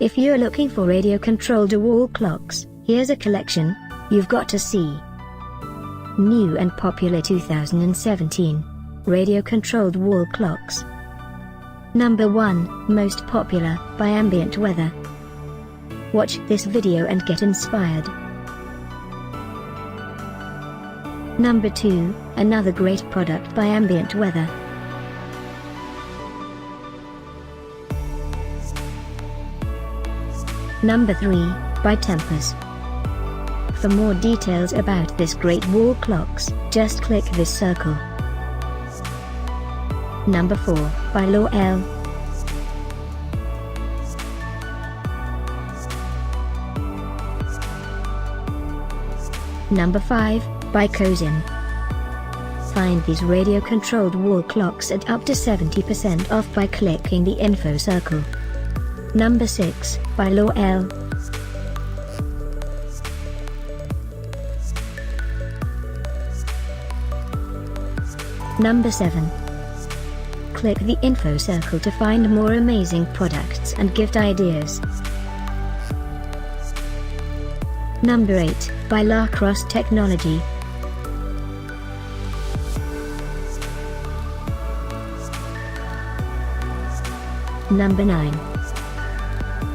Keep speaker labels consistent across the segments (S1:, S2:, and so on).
S1: If you're looking for radio-controlled wall clocks, here's a collection you've got to see. New and popular 2017 radio-controlled wall clocks. Number 1, most popular, by Ambient Weather. Watch this video and get inspired. Number 2, another great product by Ambient Weather. Number 3, by Tempus. For more details about this great wall clocks, just click this circle. Number 4, by Lorell. Number 5, by Cozime. Find these radio-controlled wall clocks at up to 70% off by clicking the info circle. Number 6, by Lorell. Number 7. Click the info circle to find more amazing products and gift ideas. Number 8, by Lorell Technology. Number 9.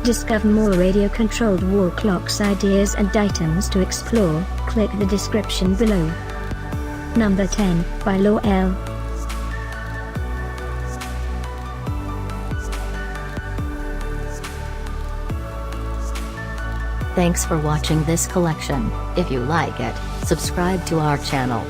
S1: Discover more radio-controlled wall clocks ideas and items to explore, click the description below. Number 10, by Lorell.
S2: Thanks for watching this collection. If you like it, subscribe to our channel.